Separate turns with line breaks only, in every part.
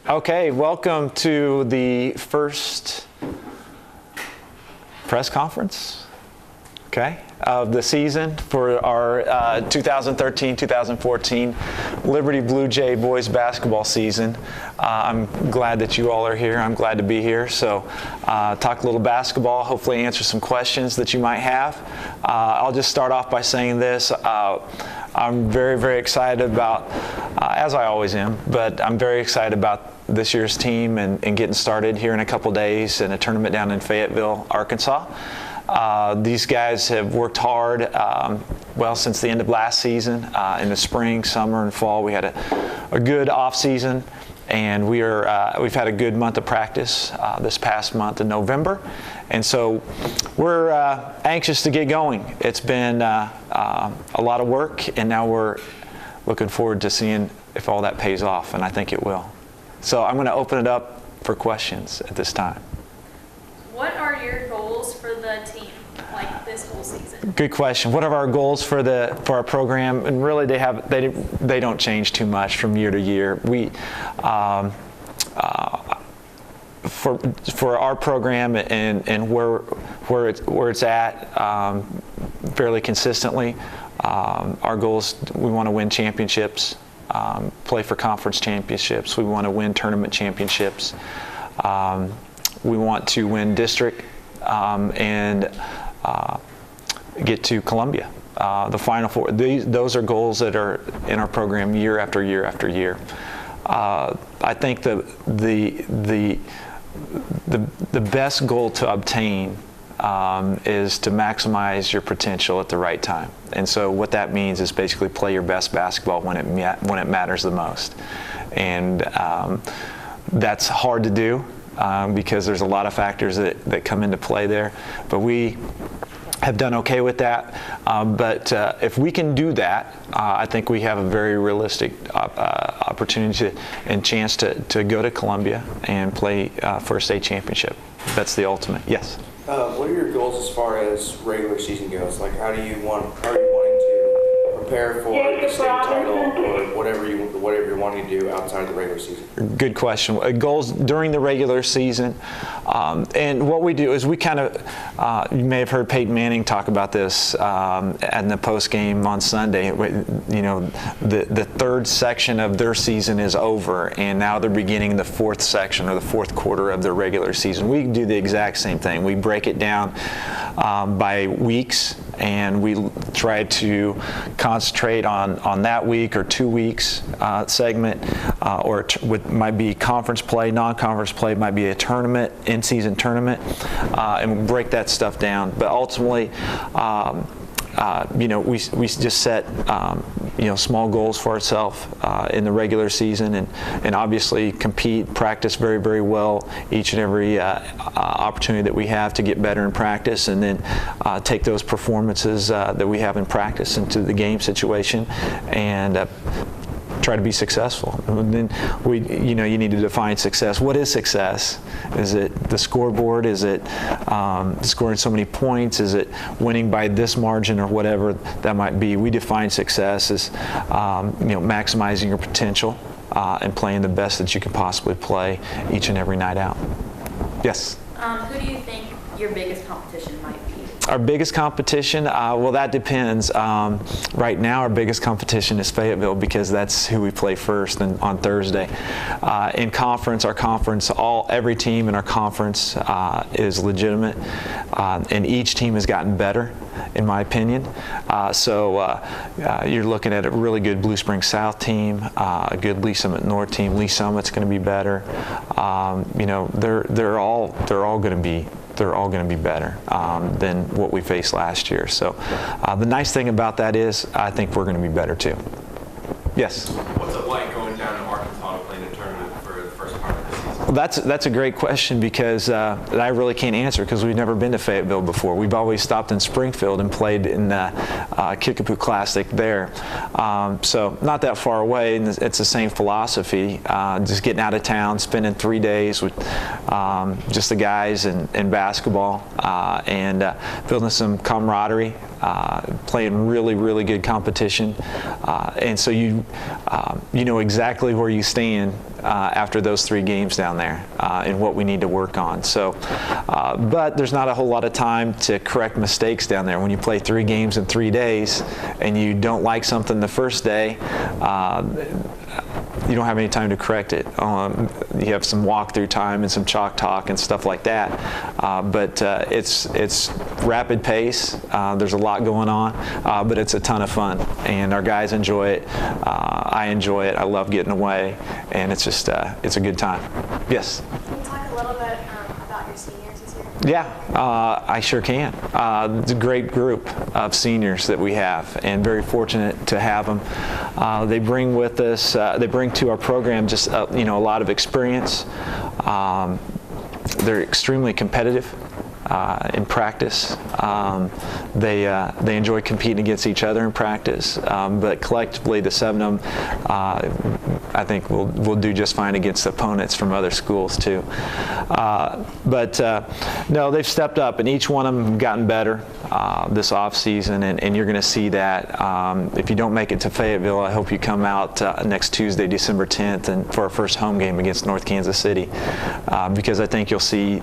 Okay, welcome to the first press conference, of the season for our 2013-2014 Liberty Blue Jay boys basketball season. I'm glad that you all are here. I'm glad to be here. So talk a little basketball, hopefully answer some questions that you might have. I'll just start off by saying this. I'm very, very excited about, as I always am, but I'm very excited about this year's team and getting started here in a couple days in a tournament down in Fayetteville, Arkansas. These guys have worked hard, since the end of last season. In the spring, summer, and fall, we had a good off season, and we've had a good month of practice this past month in November, and so we're anxious to get going. It's been a lot of work, and now we're looking forward to seeing if all that pays off, and I think it will. So I'm going to open it up for questions at this time. What are your goals for the team, like this whole season? Good question. What are our goals for our program? And really, they don't change too much from year to year. We for our program and where it's at fairly consistently. Our goals: we want to win championships, play for conference championships. We want to win tournament championships. We want to win district and get to Columbia. The Final Four. Those are goals that are in our program year after year after year. I think the best goal to obtain is to maximize your potential at the right time. And so what that means is basically play your best basketball when it matters the most. And that's hard to do. Because there's a lot of factors that come into play there. But we have done okay with that. But if we can do that, I think we have a very realistic opportunity and chance to go to Columbia and play for a state championship. That's the ultimate. Yes?
What are your goals as far as regular season goes? Like, how are you wanting to prepare for the state title or whatever you're wanting to do outside the regular season?
Good question. Goals during the regular season, and what we do is we kind of, you may have heard Peyton Manning talk about this in the post game on Sunday. You know, the third section of their season is over, and now they're beginning the fourth section or the fourth quarter of their regular season. We do the exact same thing. We break it down by weeks, and we try to concentrate on that week or 2 weeks segment, or might be conference play, non-conference play, might be a tournament, in-season tournament, and we break that stuff down. But ultimately, we just set small goals for ourselves in the regular season, and obviously compete, practice very, very well each and every opportunity that we have to get better in practice, and then take those performances that we have in practice into the game situation and try to be successful. And then you need to define success. What is success? Is it the scoreboard? Is it scoring so many points? Is it winning by this margin or whatever that might be? We define success as maximizing your potential and playing the best that you can possibly play each and every night out. Yes?
Who do you think your biggest competition might be?
Our biggest competition, well, that depends. Right now, our biggest competition is Fayetteville because that's who we play first on Thursday. In conference, every team in our conference is legitimate, and each team has gotten better, in my opinion. So you're looking at a really good Blue Springs South team, a good Lee Summit North team. Lee Summit's going to be better. They're all going to be better than what we faced last year. So the nice thing about that is I think we're going to be better too. Yes?
What's it like going down to Arkansas to play in a tournament for the first part of the season?
That's a great question because that I really can't answer because we've never been to Fayetteville before. We've always stopped in Springfield and played in the Kickapoo Classic there. So not that far away, and it's the same philosophy. Just getting out of town, spending 3 days with just the guys and basketball, and building some camaraderie. Playing really good competition, and so you know exactly where you stand after those 3 games down there and what we need to work on. So, but there's not a whole lot of time to correct mistakes down there. When you play 3 games in 3 days and you don't like something the first day, you don't have any time to correct it. You have some walkthrough time and some chalk talk and stuff like that. But it's rapid pace. There's a lot going on, but it's a ton of fun, and our guys enjoy it. I enjoy it. I love getting away, and it's just it's a good time. Yes.
Can you talk a little bit about your seniors this year?
Yeah, I sure can. It's a great group of seniors that we have, and very fortunate to have them. They bring with us, they bring to our program just a lot of experience. They're extremely competitive in practice. They enjoy competing against each other in practice, but collectively the 7 of them, I think we'll do just fine against opponents from other schools too. But no, they've stepped up, and each one of them have gotten better this off season, and you're going to see that. If you don't make it to Fayetteville, I hope you come out next Tuesday, December 10th, and for our first home game against North Kansas City, because I think you'll see,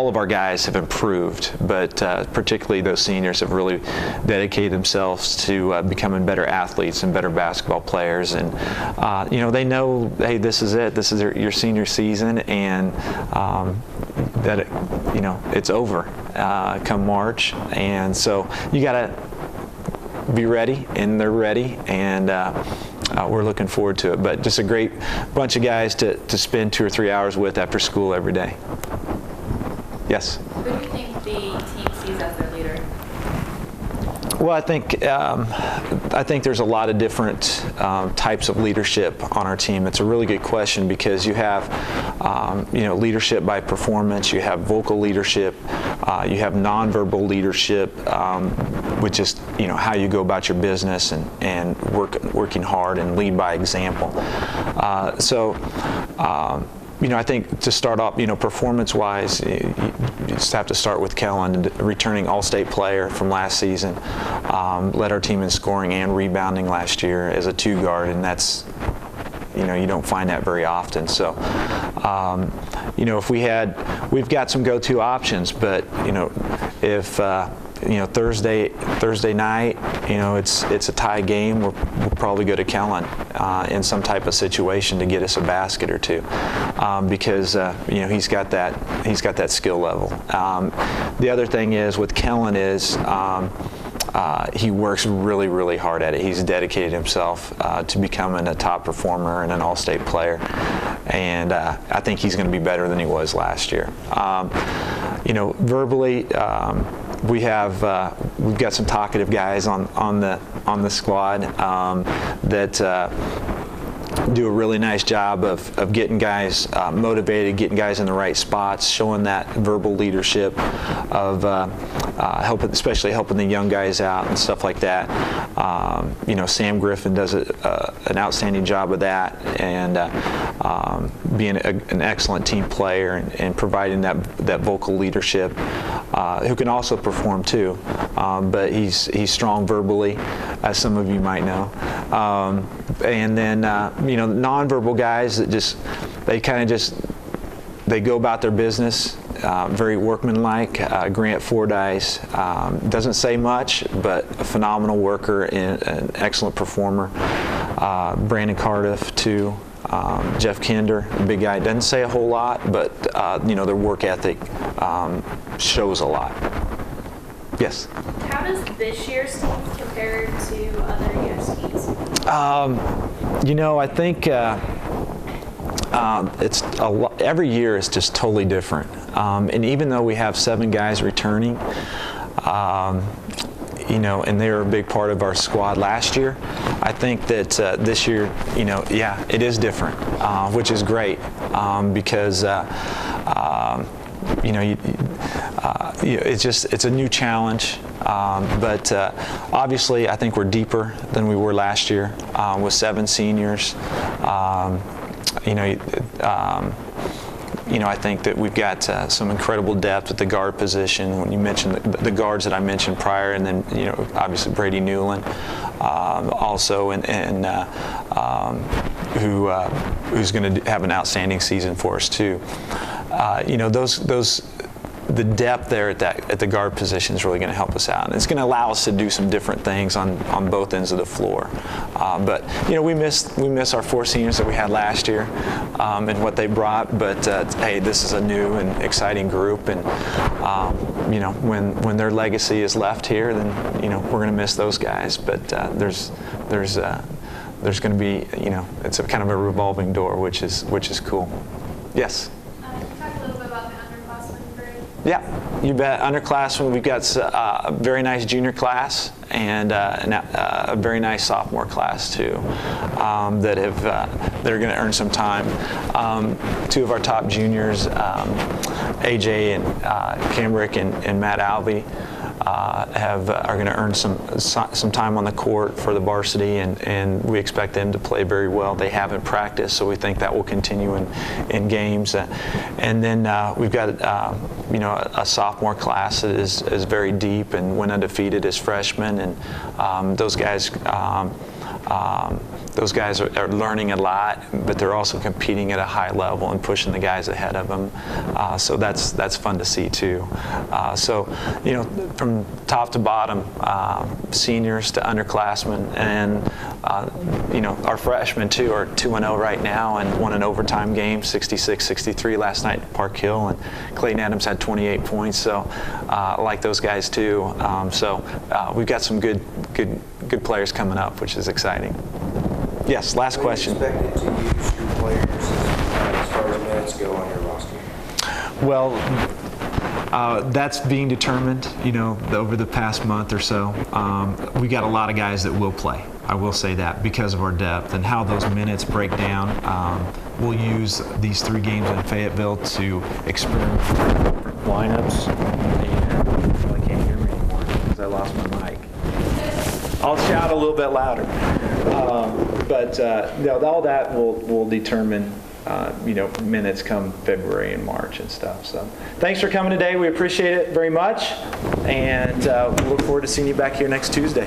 all of our guys have improved, but particularly those seniors have really dedicated themselves to becoming better athletes and better basketball players, and they know, hey, this is it. This is your senior season, and that it's over come March, and so you got to be ready, and they're ready, and we're looking forward to it. But just a great bunch of guys to spend 2 or 3 hours with after school every day. Yes.
Who do you think the team sees as their leader?
Well, I think there's a lot of different types of leadership on our team. It's a really good question because you have leadership by performance, you have vocal leadership, you have nonverbal leadership, which is how you go about your business and working hard and lead by example. I think to start off, performance-wise, you just have to start with Kellen, returning All-State player from last season. Led our team in scoring and rebounding last year as a 2-guard, and that's, you don't find that very often. So, if we've got some go-to options, but, if Thursday night, it's a tie game, we'll probably go to Kellen in some type of situation to get us a basket or two, because he's got that skill level. The other thing is with Kellen is he works really hard at it. He's dedicated himself to becoming a top performer and an All-State player, and I think he's going to be better than he was last year. Verbally. We've got some talkative guys on the squad that do a really nice job of getting guys motivated, getting guys in the right spots, showing that verbal leadership of especially helping the young guys out and stuff like that. Sam Griffin does an outstanding job of that, and being an excellent team player and providing that vocal leadership, who can also perform too, but he's strong verbally, as some of you might know. And then nonverbal guys that they go about their business, very workmanlike. Grant Fordyce doesn't say much, but a phenomenal worker and an excellent performer. Brandon Cardiff too. Jeff Kinder, a big guy, doesn't say a whole lot, but their work ethic shows a lot. Yes.
How does this year's team compare to other years' teams?
I think it's every year is just totally different. And even though we have 7 guys returning, and they were a big part of our squad last year. I think that this year, yeah, it is different, which is great because it's a new challenge. But obviously, I think we're deeper than we were last year with 7 seniors. I think that we've got some incredible depth at the guard position. When you mentioned the guards that I mentioned prior, and then obviously Brady Newland, also, and who's going to have an outstanding season for us too. The depth there at the guard position is really going to help us out, and it's going to allow us to do some different things on both ends of the floor. But we miss our 4 seniors that we had last year and what they brought. But hey, this is a new and exciting group, and when their legacy is left here, then we're going to miss those guys. But there's going to be it's a kind of a revolving door, which is cool. Yes. Yeah, you bet. Underclassmen, we've got a very nice junior class and a very nice sophomore class too that are going to earn some time. 2 of our top juniors, AJ and Cambrick and Matt Alvey, are going to earn some time on the court for the varsity, and we expect them to play very well. They haven't practiced, so we think that will continue in games. And then we've got a sophomore class that is very deep and went undefeated as freshmen, and those guys are learning a lot, but they're also competing at a high level and pushing the guys ahead of them. So that's fun to see too. So from top to bottom, seniors to underclassmen, and our freshmen too are 2-0 right now and won an overtime game, 66-63 last night at Park Hill, and Clayton Adams had 28 points. So I like those guys too. So we've got some good players coming up, which is exciting. Yes, last question.
Are you expected to use your players as far as minutes go on your roster?
Well, that's being determined, over the past month or so. We got a lot of guys that will play. I will say that because of our depth and how those minutes break down. We'll use these 3 games in Fayetteville to experiment with lineups. And I can't hear me anymore because I lost my mic. I'll shout a little bit louder. But all that will determine, minutes come February and March and stuff. So thanks for coming today. We appreciate it very much. And we look forward to seeing you back here next Tuesday.